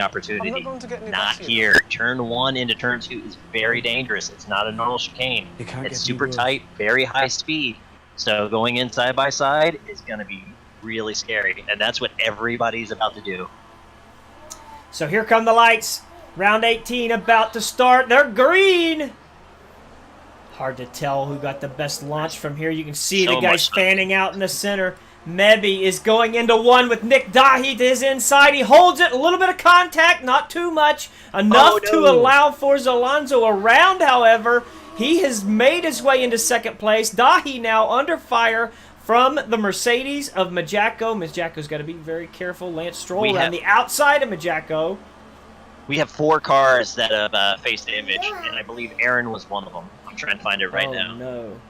opportunity. going to get any Not back here. Turn 1 into turn 2 is very dangerous. It's not a normal chicane. It's super tight, very high speed. So going in side by side is going to be really scary, and that's what everybody's about to do. So here come the lights. Round 18 about to start. They're green. Hard to tell who got the best launch from here. You can see the guys fanning out in the center. Mebby is going into one with Nick Dahi to his inside. He holds it. A little bit of contact, not too much. Enough to allow Forza Alonso around, however. He has made his way into second place. Dahi now under fire from the Mercedes of Majacco. Majacco's got to be very careful. Lance Stroll around the outside of Majacco. We have 4 cars that have faced damage, and I believe Aaron was one of them. I'm trying to find it right now. Oh, no.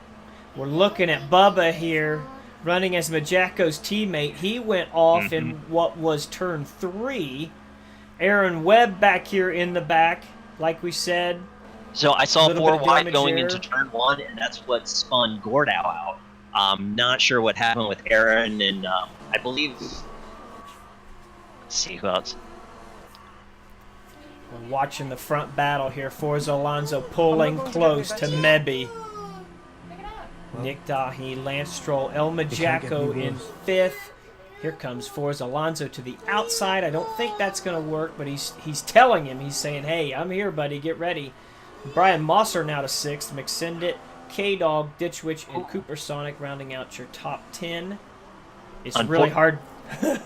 We're looking at Bubba here, running as Majacco's teammate. He went off in what was turn 3. Aaron Webb back here in the back, like we said. So I saw 4 wide going into turn 1, and that's what spun Gordau out. Not sure what happened with Aaron, and I believe... Let's see who else. We're watching the front battle here. Forza Alonso pulling close to Mebby. Nick Dahi, Lance Stroll, El Majacco in 5th. Here comes Forza Alonso to the outside. I don't think that's going to work, but he's telling him. He's saying, hey, I'm here, buddy. Get ready. Brian Mosser now to 6th. McSendit, K-Dog, Ditchwitch, and Cooper Sonic rounding out your top 10. It's really hard.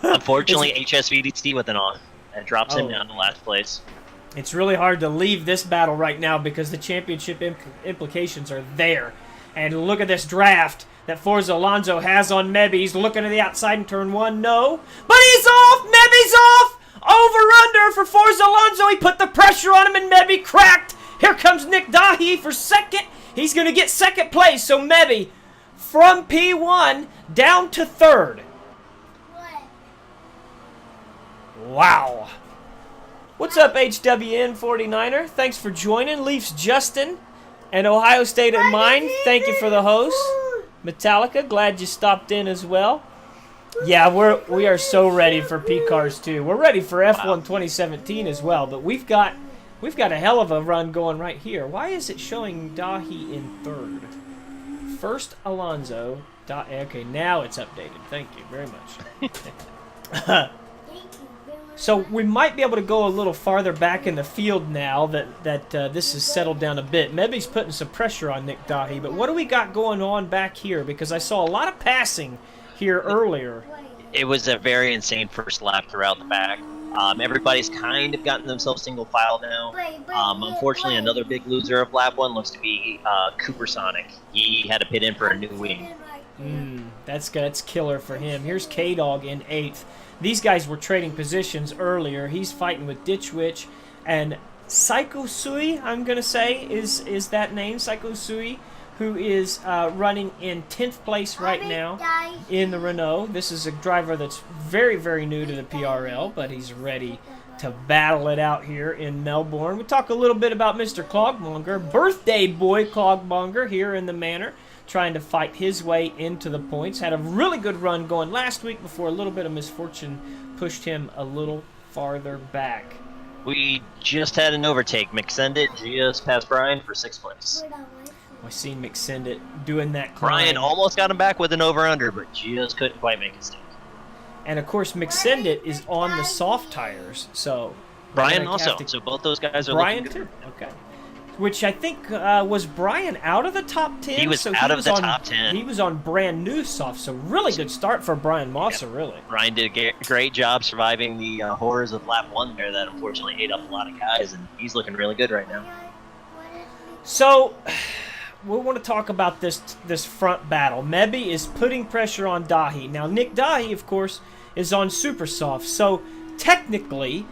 Unfortunately, HSVDC with an on. That drops him down to last place. It's really hard to leave this battle right now because the championship implications are there. And look at this draft that Forza Alonso has on Mebby. He's looking to the outside in turn 1. No. But he's off! Mebby's off! Over-under for Forza Alonso. He put the pressure on him and Mebby cracked. Here comes Nick Dahi for second. He's going to get second place. So Mebby from P1 down to 3rd. Wow. What's up, HWN 49er? Thanks for joining. Leafs Justin and Ohio State in mind. Thank you for the host. Metallica, glad you stopped in as well. Yeah, we are so ready for P-Cars too. We're ready for F1 2017 as well, but we've got a hell of a run going right here. Why is it showing Dahi in 3rd? First Alonso. Okay, now it's updated. Thank you very much. So we might be able to go a little farther back in the field now that this has settled down a bit. Mebby's putting some pressure on Nick Dahi, but what do we got going on back here? Because I saw a lot of passing here earlier. It was a very insane first lap throughout the back. Everybody's kind of gotten themselves single file now. Unfortunately, another big loser of lap 1 looks to be Cooper Sonic. He had to pit in for a new wing. That's killer for him. Here's K-Dog in 8th. These guys were trading positions earlier. He's fighting with Ditchwitch. And Psycho Sui, I'm going to say, is that name, Psycho Sui, who is running in 10th place right now in the Renault. This is a driver that's very, very new to the PRL, but he's ready to battle it out here in Melbourne. We'll talk a little bit about Mr. Clogmonger, birthday boy Clogmonger here in the Manor, trying to fight his way into the points. Had a really good run going last week before a little bit of misfortune pushed him a little farther back. We just had an overtake. McSendit just passed Brian for 6th place. I seen McSendit doing that climb. Brian almost got him back with an over-under, but just couldn't quite make a stick. And of course, McSendit is on the soft tires, so Brian also. So both those guys are looking good. Brian too. Okay. Which I think was Brian out of the top 10. He was out of the top 10. He was on brand new soft, so really good start for Brian Mosser, really. Brian did a great job surviving the horrors of lap 1 there that unfortunately ate up a lot of guys, and he's looking really good right now. So we want to talk about this front battle. Mebby is putting pressure on Dahi. Now, Nick Dahi, of course, is on super soft, so technically,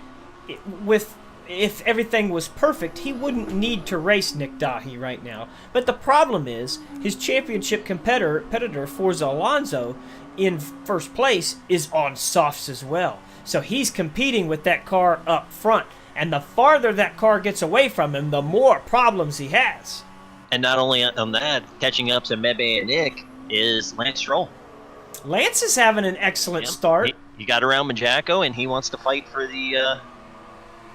if everything was perfect, he wouldn't need to race Nick Dahi right now. But the problem is, his championship competitor Forza Alonso, in first place, is on softs as well. So he's competing with that car up front. And the farther that car gets away from him, the more problems he has. And not only on that, catching up to Mebe and Nick is Lance Stroll. Lance is having an excellent start. He got around Majacco, and he wants to fight for the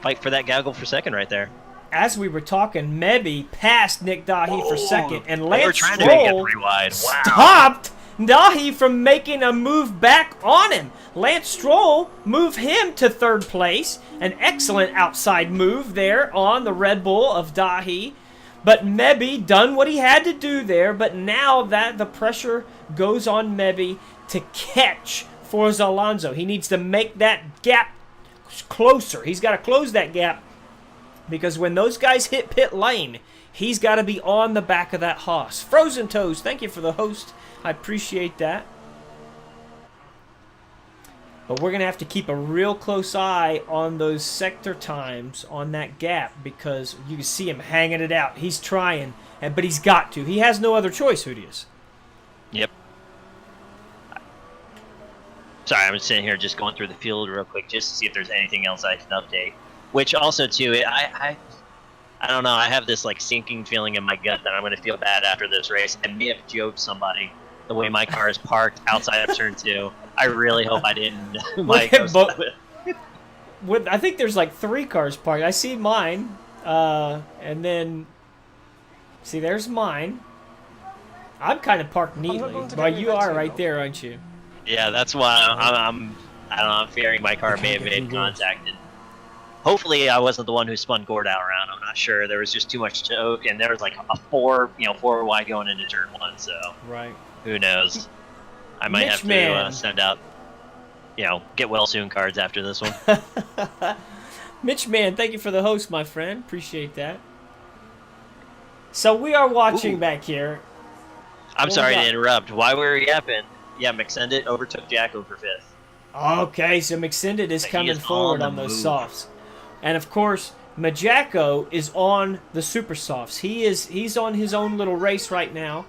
fight for that gaggle for second right there. As we were talking, Mebby passed Nick Dahi for second, and Lance trying to make it Stroll 3 wide. Wow. stopped Dahi from making a move back on him. Lance Stroll moved him to third place. An excellent outside move there on the Red Bull of Dahi. But Mebby done what he had to do there, but now that the pressure goes on Mebby to catch Forza Alonso. He needs to make that gap closer. He's got to close that gap, because when those guys hit pit lane, he's got to be on the back of that Haas. Frozen Toes, thank you for the host. I appreciate that. But we're going to have to keep a real close eye on those sector times on that gap, because you can see him hanging it out. He's trying, but he's got to. He has no other choice, Hoodius. Yep. Sorry, I'm sitting here just going through the field real quick just to see if there's anything else I can update. Which also, too, I don't know. I have this like sinking feeling in my gut that I'm going to feel bad after this race. I may have joked somebody the way my car is parked outside of turn 2. I really hope I didn't. I think there's like 3 cars parked. I see mine, and then see there's mine. I'm kind of parked neatly, but you are right there, aren't you? Yeah, that's why I don't know. I'm fearing my car may have made contact. Hopefully, I wasn't the one who spun Gord out around. I'm not sure. There was just too much choke, and there was like a 4 wide going into turn 1. So right, who knows? I might have to send out, get well soon cards after this one. Mitch Man, thank you for the host, my friend. Appreciate that. So we are watching back here. I'm sorry to interrupt. While we were yapping, yeah, McSendit overtook Jacko for 5th. Okay, so McSendit is coming forward on those softs. And of course, Majacko is on the super softs. He's on his own little race right now.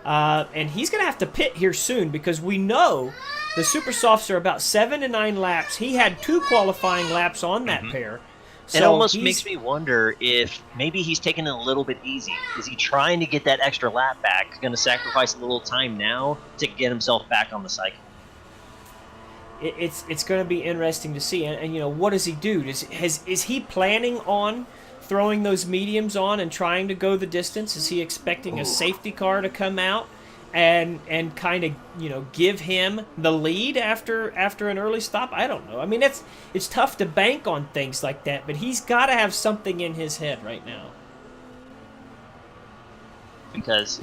And he's going to have to pit here soon, because we know the super softs are about 7 to 9 laps. He had 2 qualifying laps on that pair. So it almost makes me wonder if maybe he's taking it a little bit easy. Is he trying to get that extra lap back? Going to sacrifice a little time now to get himself back on the cycle? It's going to be interesting to see. And what does he do? Is he planning on throwing those mediums on and trying to go the distance? Is he expecting a safety car to come out and kind of give him the lead after an early stop? I don't know. I mean, it's tough to bank on things like that, but he's got to have something in his head right now. Because,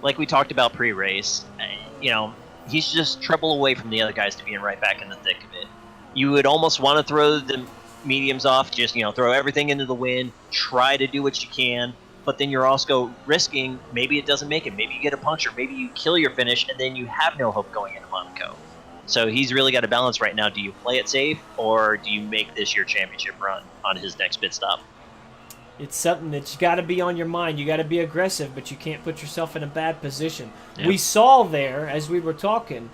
like we talked about pre-race, he's just treble away from the other guys to being right back in the thick of it. You would almost want to throw the mediums off, just throw everything into the wind, try to do what you can, but then you're also risking maybe it doesn't make it, maybe you get a puncture, maybe you kill your finish, and then you have no hope going into Monaco. So he's really got a balance right now. Do you play it safe, or do you make this your championship run on his next pit stop? It's something that's got to be on your mind. You got to be aggressive, but you can't put yourself in a bad position. Yep. We saw there, as we were talking,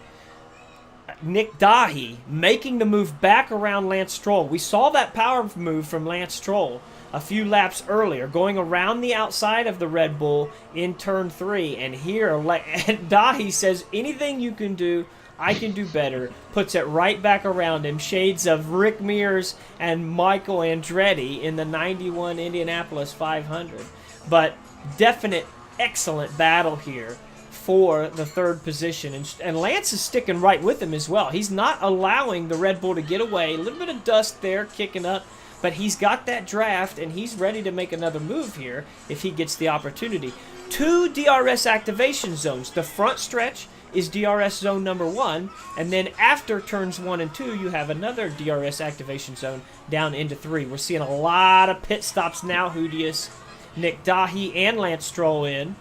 Nick Dahi making the move back around Lance Stroll. We saw that power move from Lance Stroll a few laps earlier, going around the outside of the Red Bull in turn 3. And here, Dahi says, anything you can do, I can do better. Puts it right back around him. Shades of Rick Mears and Michael Andretti in the 91 Indianapolis 500. But definite, excellent battle here for the 3rd position. And Lance is sticking right with him as well. He's not allowing the Red Bull to get away. A little bit of dust there kicking up. But he's got that draft, and he's ready to make another move here if he gets the opportunity. 2 DRS activation zones. The front stretch is DRS zone number 1, and then after turns 1 and 2, you have another DRS activation zone down into 3. We're seeing a lot of pit stops now, Hoodius. Nick Dahi and Lance Stroll in.